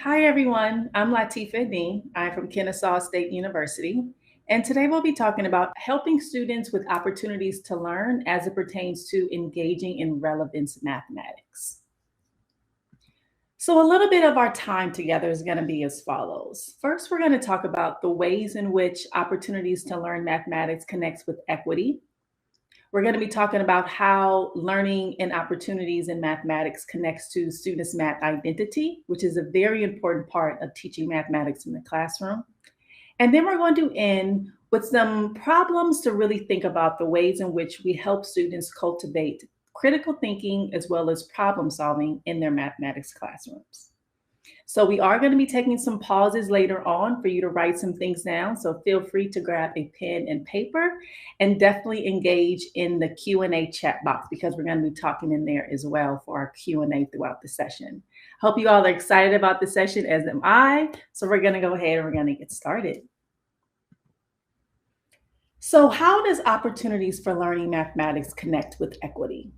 Hi, everyone. I'm Lateefah Id-Deen. I'm from Kennesaw State University. And today we'll be talking about helping students with opportunities to learn as it pertains to engaging in relevance mathematics. So, a little bit of our time together is going to be as follows. First, we're going to talk about the ways in which opportunities to learn mathematics connects with equity. We're going to be talking about how learning and opportunities in mathematics connects to students' math identity, which is a very important part of teaching mathematics in the classroom. And then we're going to end with some problems to really think about the ways in which we help students cultivate critical thinking as well as problem solving in their mathematics classrooms. So we are going to be taking some pauses later on for you to write some things down. So feel free to grab a pen and paper and definitely engage in the Q&A chat box because we're going to be talking in there as well for our Q&A throughout the session. Hope you all are excited about the session, as am I. So we're going to go ahead and we're going to get started. So how does opportunities for learning mathematics connect with equity?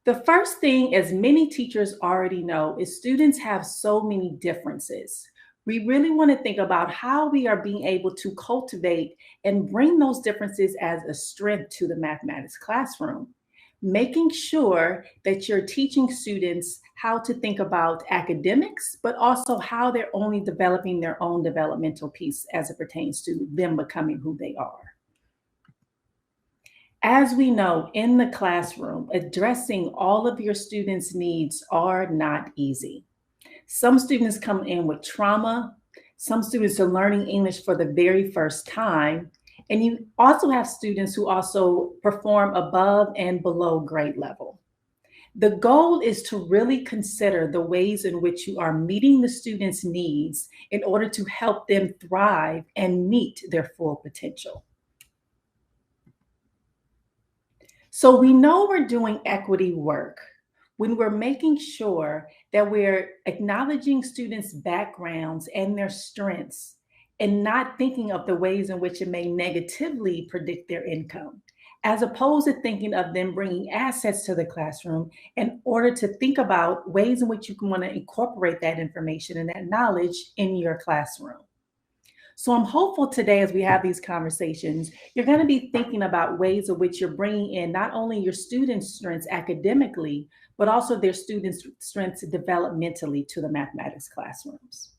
The first thing, as many teachers already know, is students have so many differences. We really want to think about how we are being able to cultivate and bring those differences as a strength to the mathematics classroom, making sure that you're teaching students how to think about academics, but also how they're only developing their own developmental piece as it pertains to them becoming who they are. As we know, in the classroom, addressing all of your students' needs are not easy. Some students come in with trauma. Some students are learning English for the very first time. And you also have students who also perform above and below grade level. The goal is to really consider the ways in which you are meeting the students' needs in order to help them thrive and meet their full potential. So we know we're doing equity work when we're making sure that we're acknowledging students' backgrounds and their strengths and not thinking of the ways in which it may negatively predict their income, as opposed to thinking of them bringing assets to the classroom in order to think about ways in which you can want to incorporate that information and that knowledge in your classroom. So I'm hopeful today as we have these conversations, you're going to be thinking about ways in which you're bringing in not only your students' strengths academically, but also their students' strengths developmentally to the mathematics classrooms.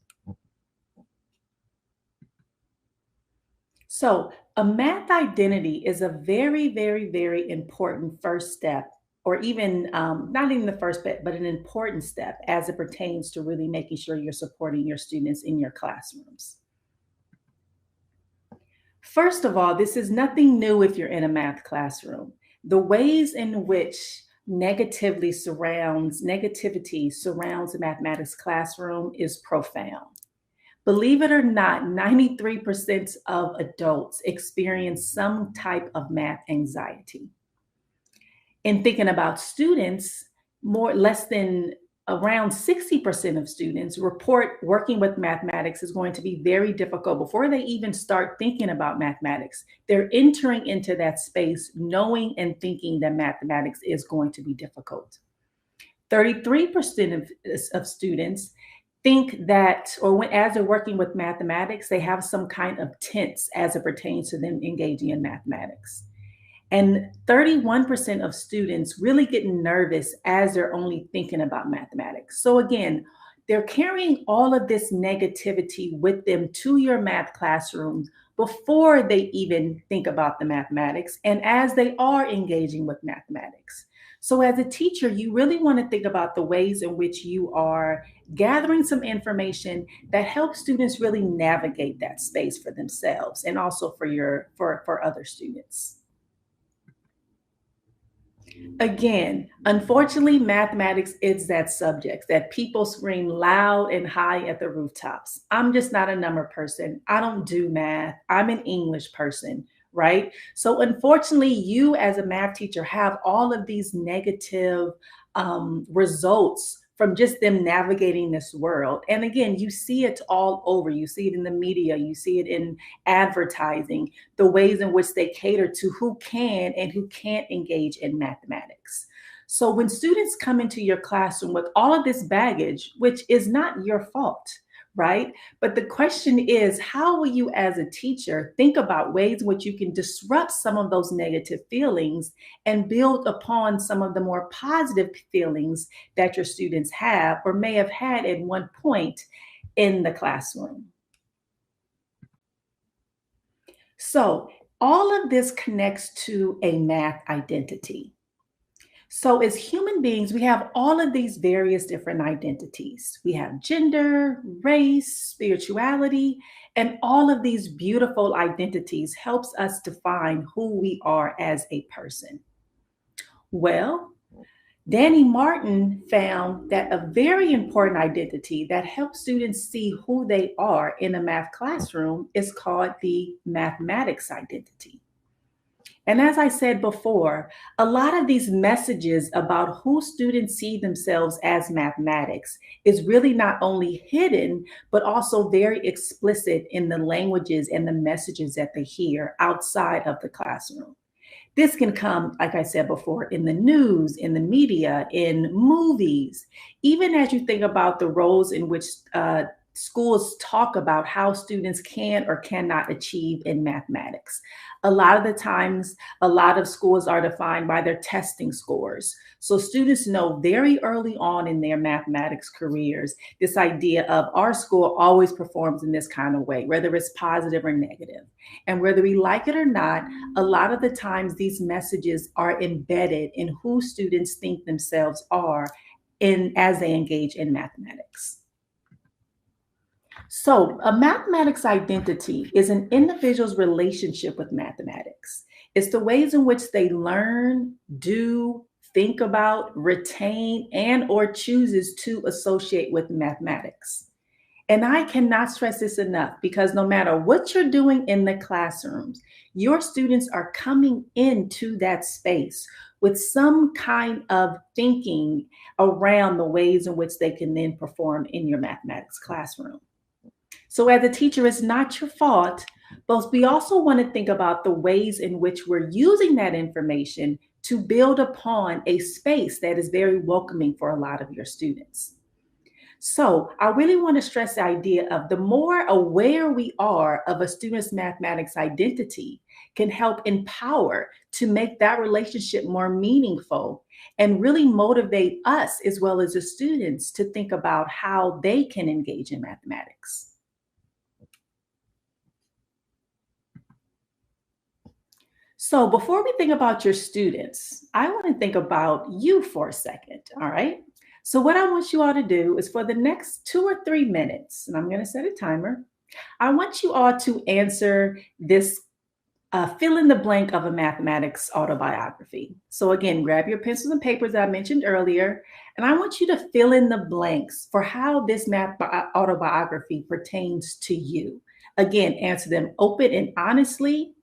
So a math identity is a very, very, very important first step, or even not even the first step, but an important step as it pertains to really making sure you're supporting your students in your classrooms. First of all, this is nothing new if you're in a math classroom. The ways in which negativity surrounds the mathematics classroom is profound. Believe it or not, 93% of adults experience some type of math anxiety. In thinking about students, less than around 60% of students report working with mathematics is going to be very difficult before they even start thinking about mathematics. They're entering into that space knowing and thinking that mathematics is going to be difficult. 33% of students think that, as they're working with mathematics, they have some kind of tense as it pertains to them engaging in mathematics. And 31% of students really get nervous as they're only thinking about mathematics. So again, they're carrying all of this negativity with them to your math classroom before they even think about the mathematics and as they are engaging with mathematics. So as a teacher, you really want to think about the ways in which you are gathering some information that helps students really navigate that space for themselves and also for other students. Again, unfortunately, mathematics is that subject that people scream loud and high at the rooftops. I'm just not a number person. I don't do math. I'm an English person, right? So unfortunately, you as a math teacher have all of these negative results from just them navigating this world. And again, you see it all over. You see it in the media, you see it in advertising, the ways in which they cater to who can and who can't engage in mathematics. So when students come into your classroom with all of this baggage, which is not your fault, right? But the question is, how will you as a teacher think about ways in which you can disrupt some of those negative feelings and build upon some of the more positive feelings that your students have or may have had at one point in the classroom? So all of this connects to a math identity. So, as human beings, we have all of these various different identities. We have gender, race, spirituality, and all of these beautiful identities helps us define who we are as a person. Well, Danny Martin found that a very important identity that helps students see who they are in a math classroom is called the mathematics identity. And as I said before, a lot of these messages about who students see themselves as mathematics is really not only hidden, but also very explicit in the languages and the messages that they hear outside of the classroom. This can come, like I said before, in the news, in the media, in movies, even as you think about the roles in which schools talk about how students can or cannot achieve in mathematics. A lot of the times, a lot of schools are defined by their testing scores. So students know very early on in their mathematics careers this idea of our school always performs in this kind of way, whether it's positive or negative. And whether we like it or not, a lot of the times these messages are embedded in who students think themselves are in as they engage in mathematics. So, a mathematics identity is an individual's relationship with mathematics. It's the ways in which they learn, do, think about, retain, and or chooses to associate with mathematics. And I cannot stress this enough because no matter what you're doing in the classrooms, your students are coming into that space with some kind of thinking around the ways in which they can then perform in your mathematics classroom. So, as a teacher, it's not your fault, but we also want to think about the ways in which we're using that information to build upon a space that is very welcoming for a lot of your students. So, I really want to stress the idea of the more aware we are of a student's mathematics identity can help empower to make that relationship more meaningful and really motivate us as well as the students to think about how they can engage in mathematics. So before we think about your students, I want to think about you for a second. All right. So what I want you all to do is for the next 2 or 3 minutes, and I'm going to set a timer, I want you all to answer this fill in the blank of a mathematics autobiography. So again, grab your pencils and papers that I mentioned earlier, and I want you to fill in the blanks for how this autobiography pertains to you. Again, answer them open and honestly,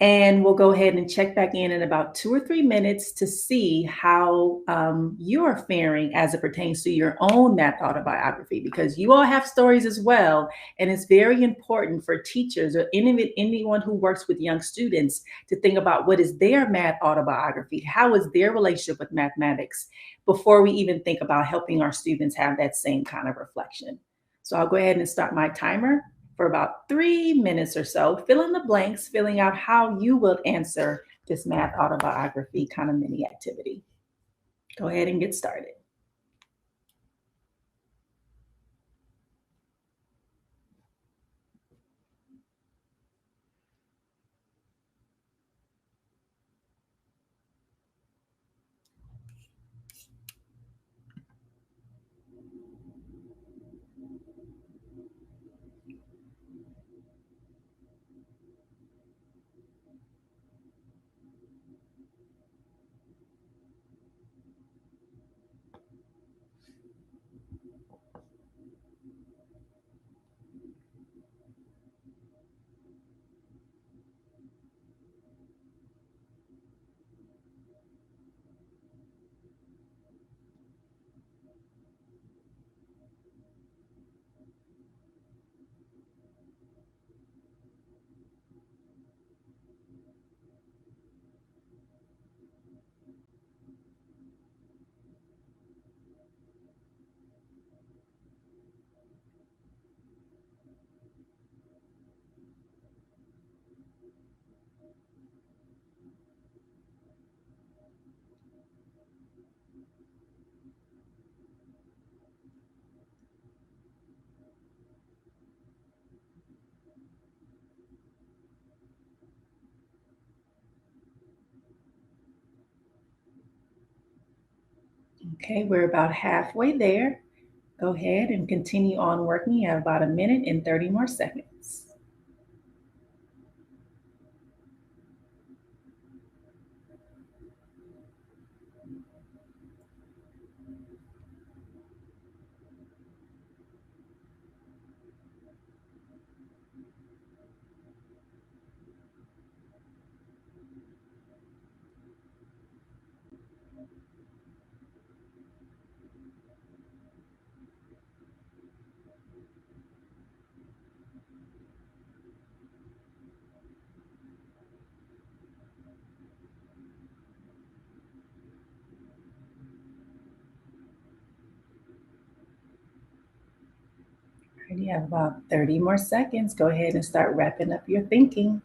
and we'll go ahead and check back in about 2 or 3 minutes to see how you're faring as it pertains to your own math autobiography, because you all have stories as well. And it's very important for teachers or anyone who works with young students to think about what is their math autobiography, how is their relationship with mathematics before we even think about helping our students have that same kind of reflection. So I'll go ahead and start my timer for about 3 minutes or so, fill in the blanks, filling out how you will answer this math autobiography kind of mini activity. Go ahead and get started. Okay, we're about halfway there. Go ahead and continue on working. You have about a minute and 30 more seconds. All right, you have about 30 more seconds. Go ahead and start wrapping up your thinking.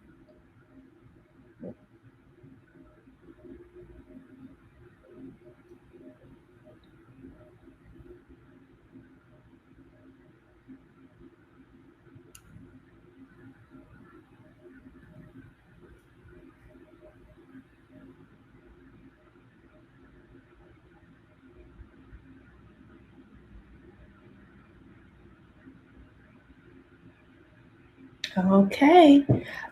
Okay.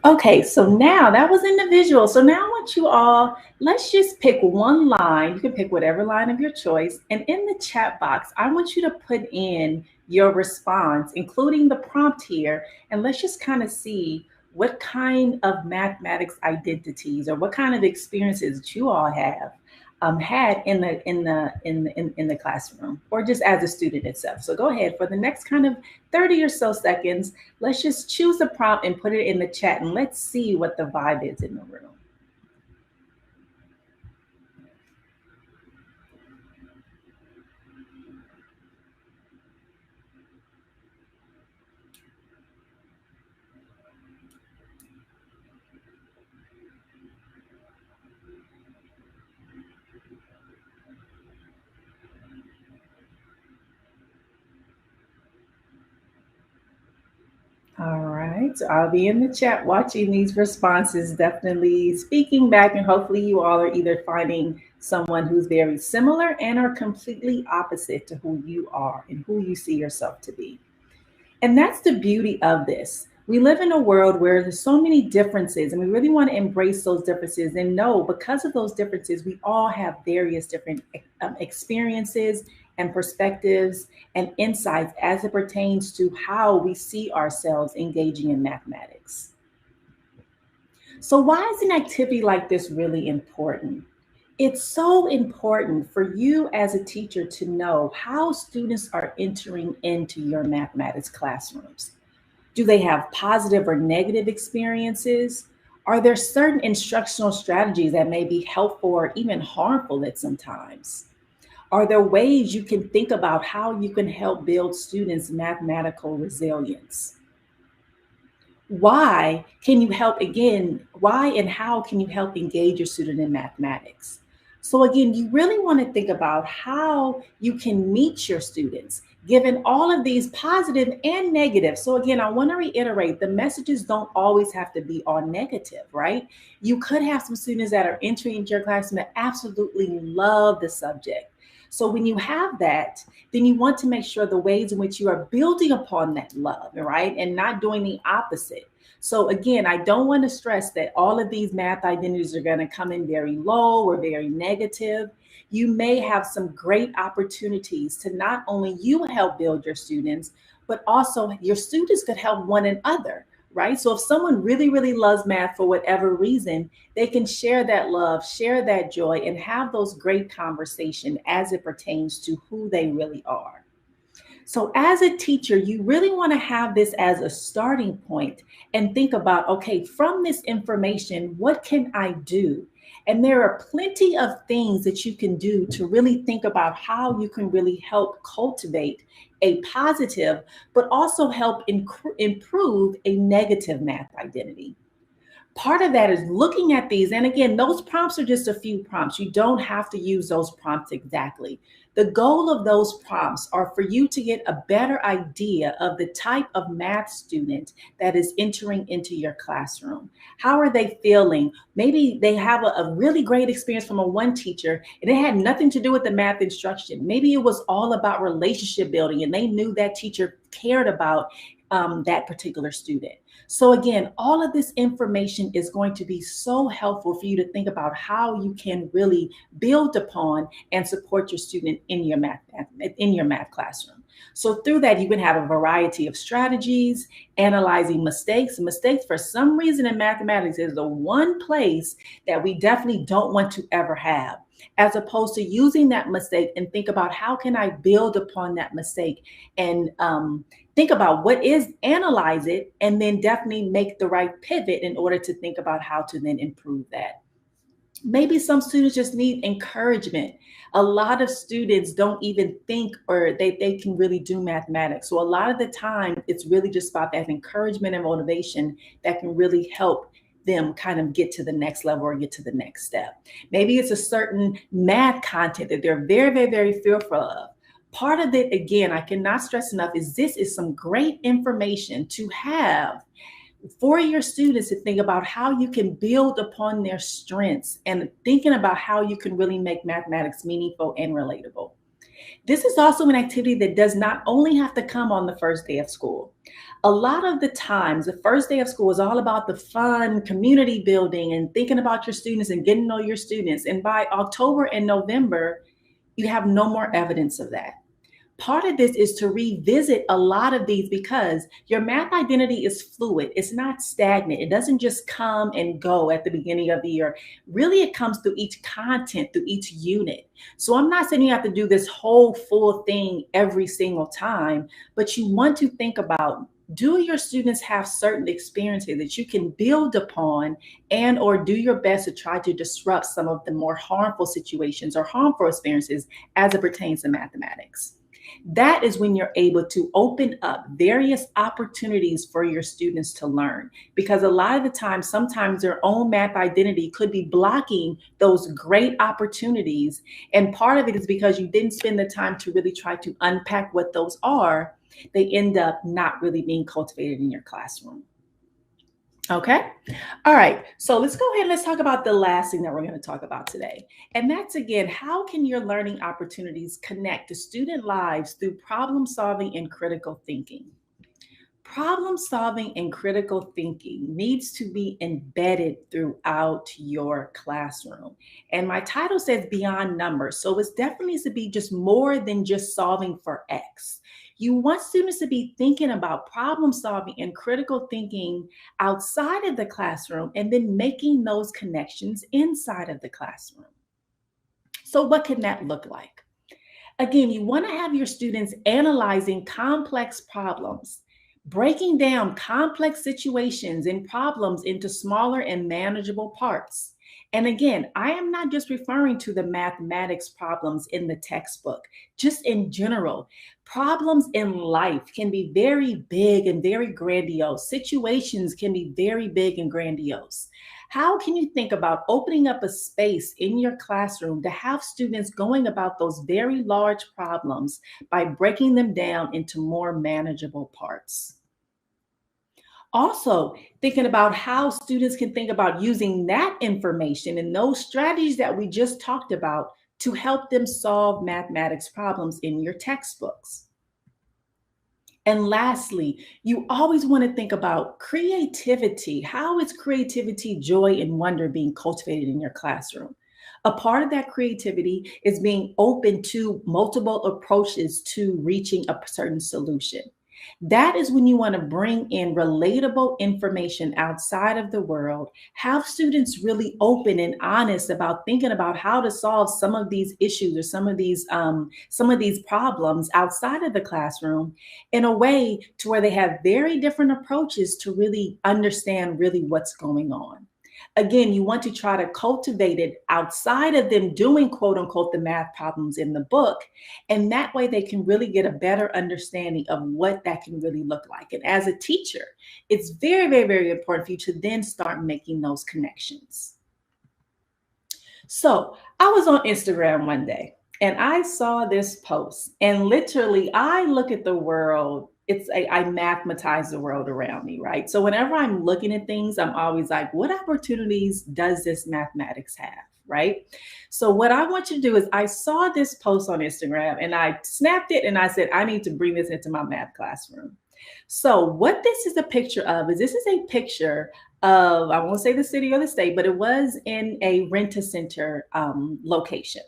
Okay. So now that was individual. So now I want you all, let's just pick one line. You can pick whatever line of your choice. And in the chat box, I want you to put in your response, including the prompt here. And let's just kind of see what kind of mathematics identities or what kind of experiences that you all have had in the classroom or just as a student itself. So go ahead for the next kind of 30 or so seconds. Let's just choose a prompt and put it in the chat and let's see what the vibe is in the room. All right. So I'll be in the chat watching these responses, definitely speaking back, and hopefully you all are either finding someone who's very similar and are completely opposite to who you are and who you see yourself to be. And that's the beauty of this. We live in a world where there's so many differences, and we really want to embrace those differences and know because of those differences, we all have various different experiences and perspectives and insights as it pertains to how we see ourselves engaging in mathematics. So, why is an activity like this really important? It's so important for you as a teacher to know how students are entering into your mathematics classrooms. Do they have positive or negative experiences? Are there certain instructional strategies that may be helpful or even harmful at some times? Are there ways you can think about how you can help build students' mathematical resilience? Why can you help again? Why and how can you help engage your student in mathematics? So, again, you really want to think about how you can meet your students given all of these positive and negative. So, again, I want to reiterate the messages don't always have to be all negative, right? You could have some students that are entering into your classroom that absolutely love the subject. So, when you have that, then you want to make sure the ways in which you are building upon that love, right? And not doing the opposite. So again, I don't want to stress that all of these math identities are going to come in very low or very negative. You may have some great opportunities to not only you help build your students, but also your students could help one another, right? So if someone really, really loves math for whatever reason, they can share that love, share that joy, and have those great conversations as it pertains to who they really are. So, as a teacher, you really want to have this as a starting point and think about okay, from this information, what can I do? And there are plenty of things that you can do to really think about how you can really help cultivate a positive, but also help improve a negative math identity. Part of that is looking at these. And again, those prompts are just a few prompts. You don't have to use those prompts exactly. The goal of those prompts are for you to get a better idea of the type of math student that is entering into your classroom. How are they feeling? Maybe they have a really great experience from a one teacher and it had nothing to do with the math instruction. Maybe it was all about relationship building and they knew that teacher cared about that particular student. So again, all of this information is going to be so helpful for you to think about how you can really build upon and support your student in your math classroom. So through that, you can have a variety of strategies, analyzing mistakes. Mistakes, for some reason in mathematics, is the one place that we definitely don't want to ever have, as opposed to using that mistake and think about how can I build upon that mistake and think about what is, analyze it, and then definitely make the right pivot in order to think about how to then improve that. Maybe some students just need encouragement. A lot of students don't even think or they can really do mathematics. So a lot of the time, it's really just about that encouragement and motivation that can really help them kind of get to the next level or get to the next step. Maybe it's a certain math content that they're very, very, very fearful of. Part of it, again, I cannot stress enough, is this is some great information to have for your students to think about how you can build upon their strengths and thinking about how you can really make mathematics meaningful and relatable. This is also an activity that does not only have to come on the first day of school. A lot of the times, the first day of school is all about the fun, community building, and thinking about your students and getting to know your students. And by October and November, you have no more evidence of that. Part of this is to revisit a lot of these because your math identity is fluid. It's not stagnant. It doesn't just come and go at the beginning of the year. Really, it comes through each content, through each unit. So I'm not saying you have to do this whole full thing every single time, but you want to think about, do your students have certain experiences that you can build upon and or do your best to try to disrupt some of the more harmful situations or harmful experiences as it pertains to mathematics? That is when you're able to open up various opportunities for your students to learn. Because a lot of the time, sometimes their own math identity could be blocking those great opportunities. And part of it is because you didn't spend the time to really try to unpack what those are. They end up not really being cultivated in your classroom. Okay. All right. So let's go ahead and let's talk about the last thing that we're going to talk about today. And that's, again, how can your learning opportunities connect to student lives through problem solving and critical thinking? Problem solving and critical thinking needs to be embedded throughout your classroom. And my title says beyond numbers. So it definitely needs to be just more than just solving for X. You want students to be thinking about problem solving and critical thinking outside of the classroom and then making those connections inside of the classroom. So what can that look like? Again, you want to have your students analyzing complex problems, breaking down complex situations and problems into smaller and manageable parts. And again, I am not just referring to the mathematics problems in the textbook, just in general. Problems in life can be very big and very grandiose. Situations can be very big and grandiose. How can you think about opening up a space in your classroom to have students going about those very large problems by breaking them down into more manageable parts? Also, thinking about how students can think about using that information and those strategies that we just talked about to help them solve mathematics problems in your textbooks. And lastly, you always want to think about creativity. How is creativity, joy, and wonder being cultivated in your classroom? A part of that creativity is being open to multiple approaches to reaching a certain solution. That is when you want to bring in relatable information outside of the world, have students really open and honest about thinking about how to solve some of these issues or some of these problems outside of the classroom in a way to where they have very different approaches to really understand really what's going on. again, you want to try to cultivate it outside of them doing quote unquote the math problems in the book. And that way they can really get a better understanding of what that can really look like. And as a teacher, it's very, very, very important for you to then start making those connections. So I was on Instagram one day and I saw this post, and literally I look at the world. I mathematize the world around me, right? So whenever I'm looking at things, I'm always like, what opportunities does this mathematics have? Right. So what I want you to do is, I saw this post on Instagram and I snapped it and I said, I need to bring this into my math classroom. So what this is a picture of is, this is a picture of, I won't say the city or the state, but it was in a rent-a-center location.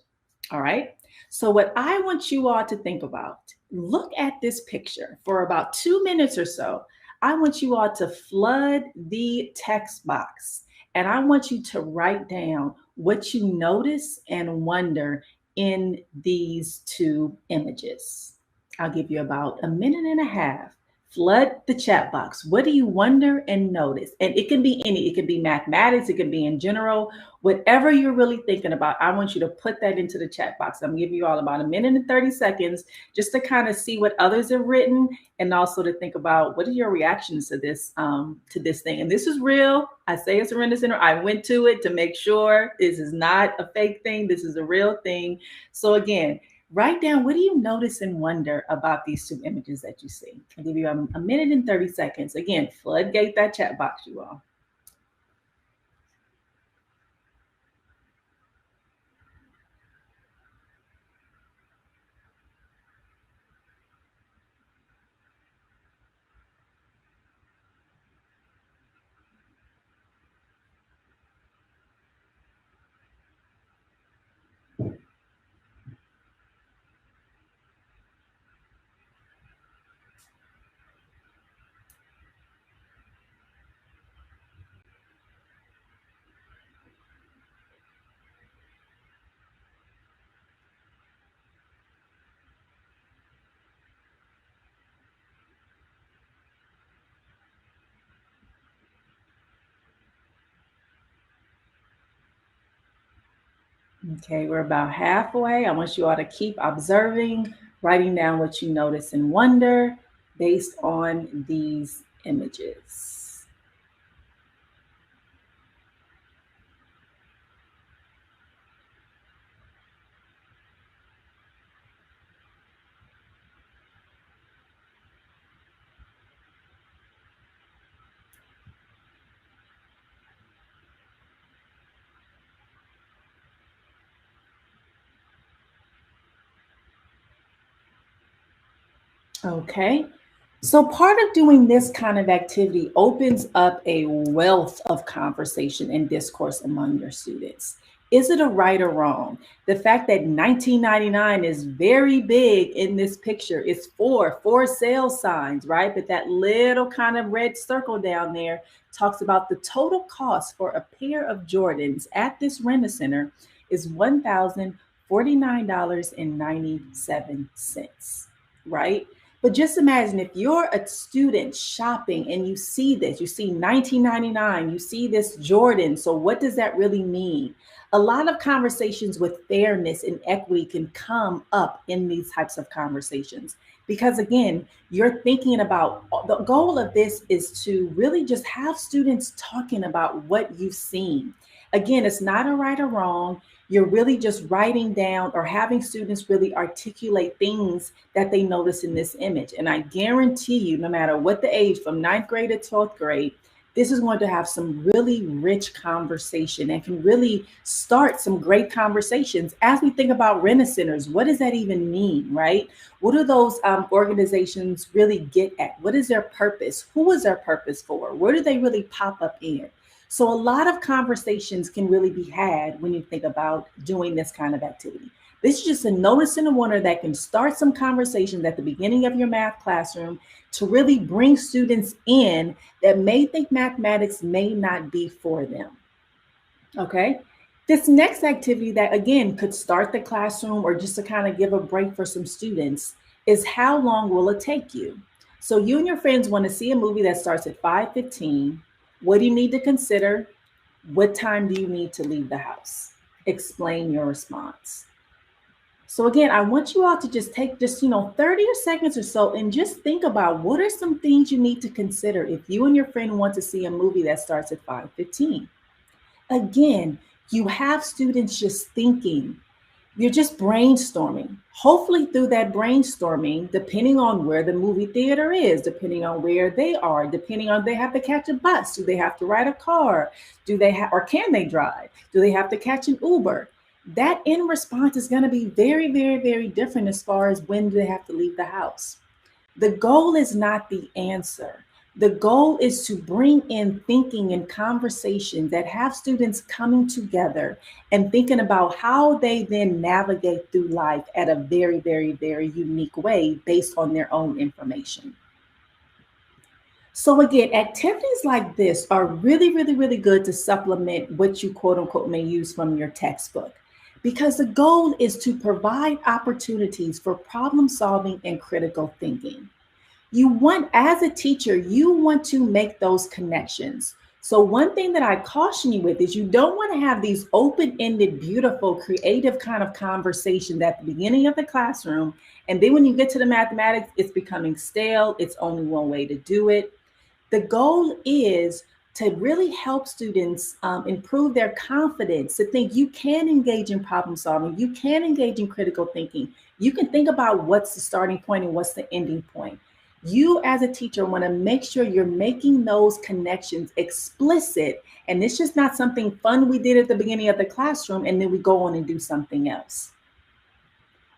All right. So what I want you all to think about, look at this picture for about 2 minutes or so. I want you all to flood the text box, and I want you to write down what you notice and wonder in these two images. I'll give you about a minute and a half. Flood the chat box. What do you wonder and notice? And it can be any, it can be mathematics, it can be in general, whatever you're really thinking about. I want you to put that into the chat box. I'm giving you all about a minute and 30 seconds just to kind of see what others have written, and also to think about what are your reactions to this thing. And this is real. I say it's a rent center. I went to it to make sure this is not a fake thing. This is a real thing. So again, write down, what do you notice and wonder about these two images that you see? I'll give you a minute and 30 seconds. Again, floodgate that chat box, you all. Okay, we're about halfway. I want you all to keep observing, writing down what you notice and wonder based on these images. Okay. So part of doing this kind of activity opens up a wealth of conversation and discourse among your students. Is it a right or wrong? The fact that 1999 is very big in this picture is four sale signs, right? But that little kind of red circle down there talks about the total cost for a pair of Jordans at this rent-a-center is $1,049.97, right? But just imagine if you're a student shopping and you see this, you see 1999, you see this Jordan. So what does that really mean? A lot of conversations with fairness and equity can come up in these types of conversations. Because again, you're thinking about, the goal of this is to really just have students talking about what you've seen. Again, it's not a right or wrong. You're really just writing down or having students really articulate things that they notice in this image. And I guarantee you, no matter what the age, from 9th grade to 12th grade, this is going to have some really rich conversation and can really start some great conversations as we think about rent-a-centers. What does that even mean, right? What do those organizations really get at? What is their purpose? Who is their purpose for? Where do they really pop up in? So a lot of conversations can really be had when you think about doing this kind of activity. This is just a notice and a wonder that can start some conversations at the beginning of your math classroom to really bring students in that may think mathematics may not be for them. Okay. This next activity that again could start the classroom or just to kind of give a break for some students is, how long will it take you? So you and your friends want to see a movie that starts at 5:15. What do you need to consider? What time do you need to leave the house? Explain your response. So again, I want you all to just take just, 30 seconds or so and just think about what are some things you need to consider if you and your friend want to see a movie that starts at 5:15. Again, you have students just thinking. You're just brainstorming. Hopefully, through that brainstorming, depending on where the movie theater is, depending on where they are, depending on they have to catch a bus, do they have to ride a car, do they have or can they drive? Do they have to catch an Uber? That end response is going to be very, very, very different as far as when do they have to leave the house. The goal is not the answer. The goal is to bring in thinking and conversation that have students coming together and thinking about how they then navigate through life at a very, very, very unique way based on their own information. So again, activities like this are really, really, really good to supplement what you quote unquote may use from your textbook. Because the goal is to provide opportunities for problem solving and critical thinking. You want, as a teacher, you want to make those connections. So one thing that I caution you with is you don't want to have these open-ended, beautiful, creative kind of conversations at the beginning of the classroom. And then when you get to the mathematics, it's becoming stale. It's only one way to do it. The goal is to really help students improve their confidence, to think you can engage in problem solving, you can engage in critical thinking. You can think about what's the starting point and what's the ending point. You as a teacher want to make sure you're making those connections explicit, and it's just not something fun we did at the beginning of the classroom and then we go on and do something else.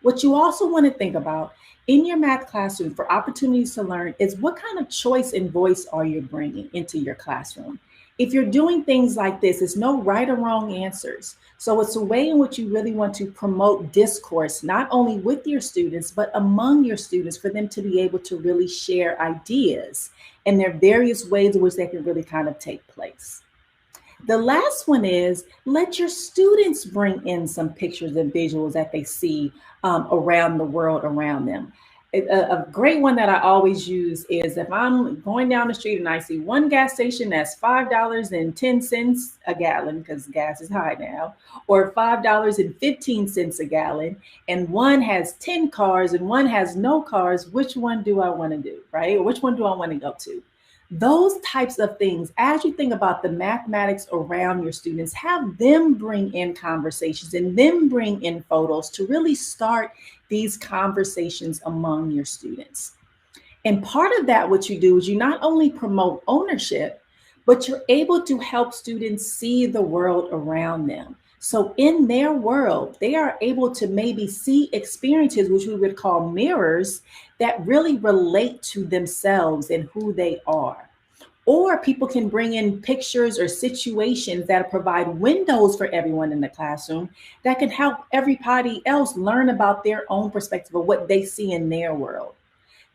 What you also want to think about in your math classroom for opportunities to learn is what kind of choice and voice are you bringing into your classroom? If you're doing things like this, there's no right or wrong answers. So it's a way in which you really want to promote discourse, not only with your students, but among your students for them to be able to really share ideas. And there are various ways in which they can really kind of take place. The last one is let your students bring in some pictures and visuals that they see around the world around them. A great one that I always use is if I'm going down the street and I see one gas station that's $5.10 a gallon, because gas is high now, or $5.15 a gallon, and one has 10 cars and one has no cars, which one do I want to do, right? Or which one do I want to go to? Those types of things, as you think about the mathematics around your students, have them bring in conversations and them bring in photos to really start these conversations among your students. And part of that, what you do is you not only promote ownership, but you're able to help students see the world around them. So in their world, they are able to maybe see experiences, which we would call mirrors, that really relate to themselves and who they are. Or people can bring in pictures or situations that provide windows for everyone in the classroom that can help everybody else learn about their own perspective of what they see in their world.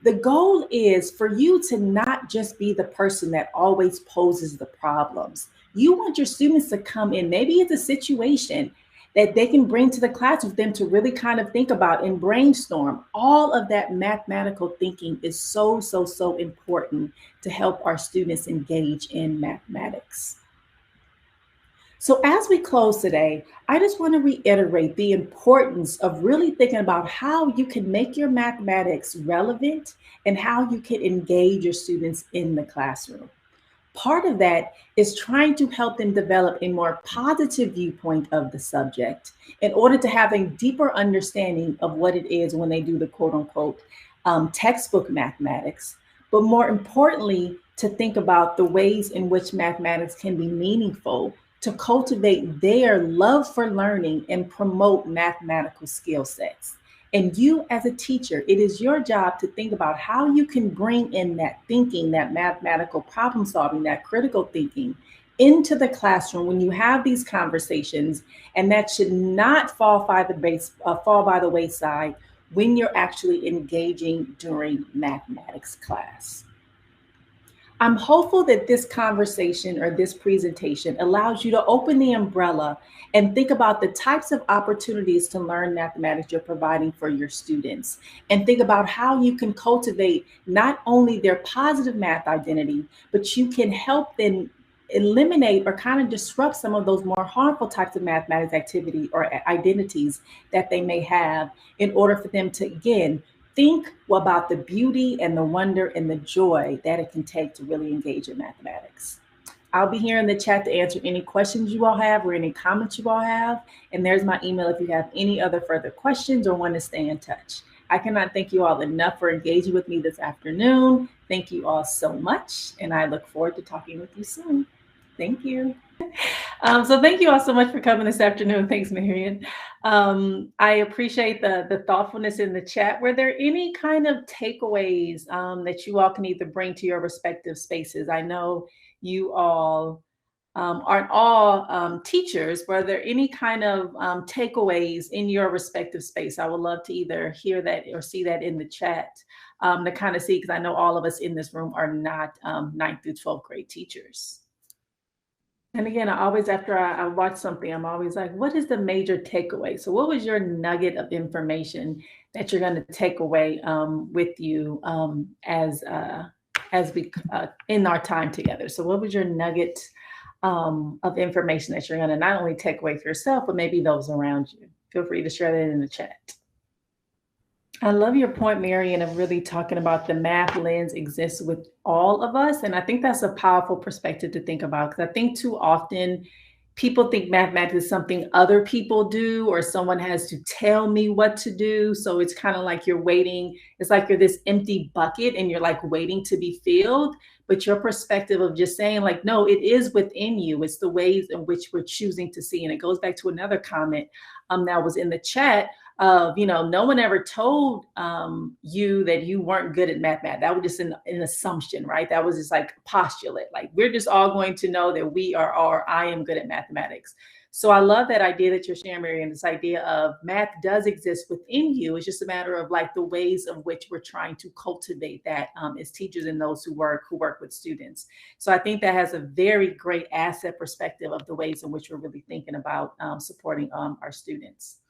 The goal is for you to not just be the person that always poses the problems. You want your students to come in, maybe it's a situation that they can bring to the class with them to really kind of think about and brainstorm. All of that mathematical thinking is so, so, so important to help our students engage in mathematics. So as we close today, I just want to reiterate the importance of really thinking about how you can make your mathematics relevant and how you can engage your students in the classroom. Part of that is trying to help them develop a more positive viewpoint of the subject in order to have a deeper understanding of what it is when they do the quote unquote textbook mathematics, but more importantly, to think about the ways in which mathematics can be meaningful to cultivate their love for learning and promote mathematical skill sets. And you as a teacher, it is your job to think about how you can bring in that thinking, that mathematical problem solving, that critical thinking into the classroom when you have these conversations. And that should not fall by the wayside when you're actually engaging during mathematics class. I'm hopeful that this conversation or this presentation allows you to open the umbrella and think about the types of opportunities to learn mathematics you're providing for your students, and think about how you can cultivate not only their positive math identity, but you can help them eliminate or kind of disrupt some of those more harmful types of mathematics activity or identities that they may have, in order for them to, again, think about the beauty and the wonder and the joy that it can take to really engage in mathematics. I'll be here in the chat to answer any questions you all have or any comments you all have. And there's my email if you have any other further questions or want to stay in touch. I cannot thank you all enough for engaging with me this afternoon. Thank you all so much. And I look forward to talking with you soon. Thank you. So thank you all so much for coming this afternoon. Thanks, Marion. I appreciate the thoughtfulness in the chat. Were there any kind of takeaways that you all can either bring to your respective spaces? I know you all aren't all teachers. Were there any kind of takeaways in your respective space? I would love to either hear that or see that in the chat to kind of see, because I know all of us in this room are not 9th through 12th grade teachers. And again, I always, after I watch something, I'm always like, what is the major takeaway? So what was your nugget of information that you're going to take away with you as we in our time together? So what was your nugget of information that you're going to not only take away for yourself, but maybe those around you? Feel free to share that in the chat. I love your point, Marion, of really talking about the math lens exists with all of us. And I think that's a powerful perspective to think about, because I think too often people think mathematics is something other people do, or someone has to tell me what to do. So it's kind of like you're waiting. It's like you're this empty bucket and you're like waiting to be filled. But your perspective of just saying like, no, it is within you. It's the ways in which we're choosing to see. And it goes back to another comment that was in the chat of, no one ever told you that you weren't good at mathematics. That was just an assumption, right? That was just like postulate. Like, we're just all going to know that we are, or I am good at mathematics. So I love that idea that you're sharing, Marianne, this idea of math does exist within you. It's just a matter of like the ways of which we're trying to cultivate that as teachers and those who work with students. So I think that has a very great asset perspective of the ways in which we're really thinking about supporting our students.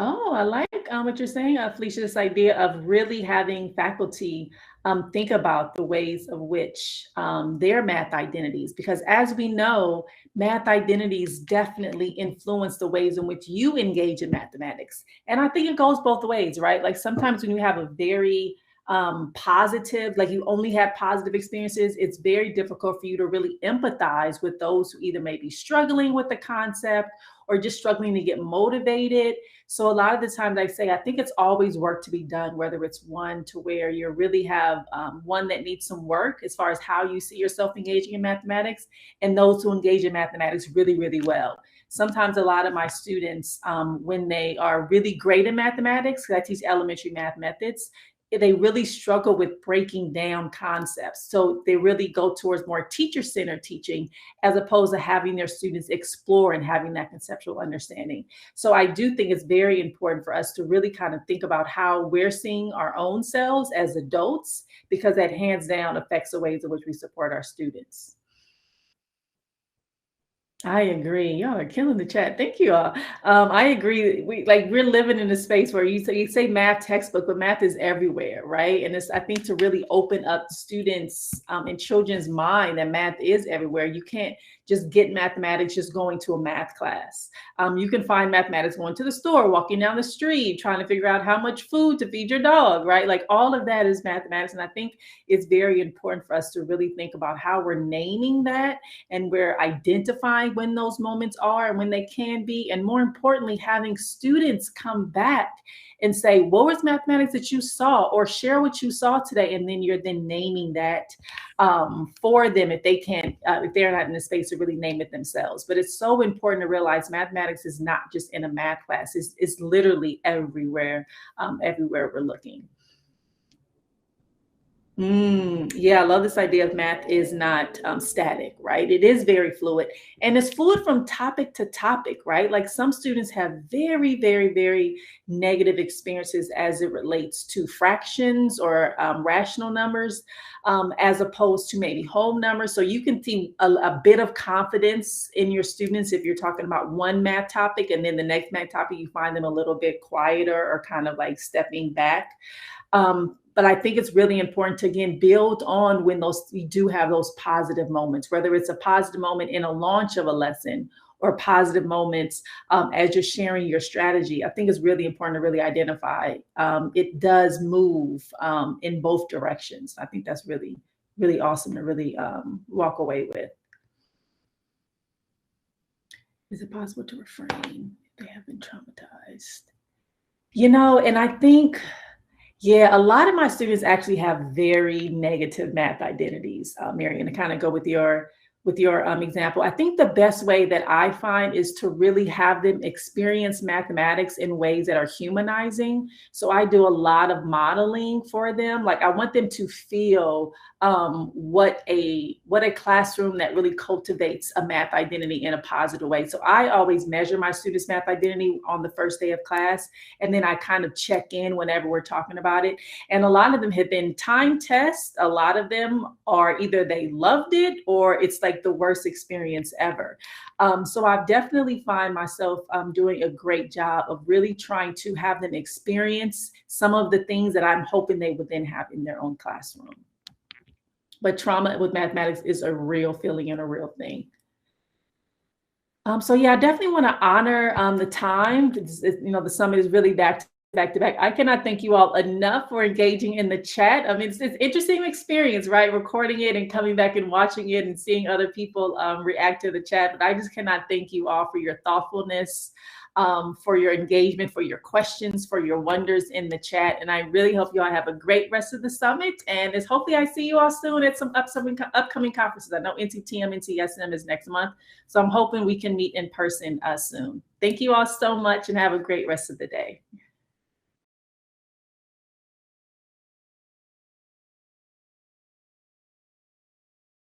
Oh, I like what you're saying, Felicia, this idea of really having faculty think about the ways of which their math identities, because as we know, math identities definitely influence the ways in which you engage in mathematics. And I think it goes both ways, right? Like sometimes when you have a very positive, like you only have positive experiences, it's very difficult for you to really empathize with those who either may be struggling with the concept or just struggling to get motivated. So a lot of the times I say, I think it's always work to be done, whether it's one to where you really have one that needs some work as far as how you see yourself engaging in mathematics, and those who engage in mathematics really, really well. Sometimes a lot of my students, when they are really great in mathematics, because I teach elementary math methods, they really struggle with breaking down concepts. So they really go towards more teacher-centered teaching as opposed to having their students explore and having that conceptual understanding. So I do think it's very important for us to really kind of think about how we're seeing our own selves as adults, because that hands down affects the ways in which we support our students. I agree. Y'all are killing the chat. Thank you all. I agree. We're living in a space where you say math textbook, but math is everywhere, right? And it's, I think, to really open up students and children's mind that math is everywhere. You can't just get mathematics just going to a math class. You can find mathematics going to the store, walking down the street, trying to figure out how much food to feed your dog, right? Like all of that is mathematics. And I think it's very important for us to really think about how we're naming that, and we're identifying when those moments are and when they can be. And more importantly, having students come back and say, what was mathematics that you saw, or share what you saw today. And then you're then naming that for them if they can't, if they're not in the space to really name it themselves. But it's so important to realize mathematics is not just in a math class. It's literally everywhere, everywhere we're looking. Yeah, I love this idea of math is not static, right? It is very fluid, and it's fluid from topic to topic, right? Like some students have very, very, very negative experiences as it relates to fractions or rational numbers, as opposed to maybe whole numbers. So you can see a bit of confidence in your students if you're talking about one math topic, and then the next math topic, you find them a little bit quieter or kind of like stepping back. But I think it's really important to, again, build on when you do have those positive moments, whether it's a positive moment in a launch of a lesson or positive moments as you're sharing your strategy. I think it's really important to really identify it does move in both directions. I think that's really, really awesome to really walk away with. Is it possible to refrain if they have been traumatized? And I think, yeah, a lot of my students actually have very negative math identities, Marion, to kind of go with your example. I think the best way that I find is to really have them experience mathematics in ways that are humanizing. So I do a lot of modeling for them. Like I want them to feel what a classroom that really cultivates a math identity in a positive way. So I always measure my students' math identity on the first day of class, and then I kind of check in whenever we're talking about it. And a lot of them have been time tests. A lot of them are either they loved it or it's like the worst experience ever. So I've definitely find myself doing a great job of really trying to have them experience some of the things that I'm hoping they would then have in their own classroom. But trauma with mathematics is a real feeling and a real thing. So yeah, I definitely want to honor the time. The summit is really back to back. I cannot thank you all enough for engaging in the chat. I mean, it's an interesting experience, right? Recording it and coming back and watching it and seeing other people react to the chat. But I just cannot thank you all for your thoughtfulness, for your engagement, for your questions, for your wonders in the chat. And I really hope you all have a great rest of the summit. And hopefully I see you all soon at some upcoming conferences. I know NCTM, NCSM is next month. So I'm hoping we can meet in person soon. Thank you all so much and have a great rest of the day.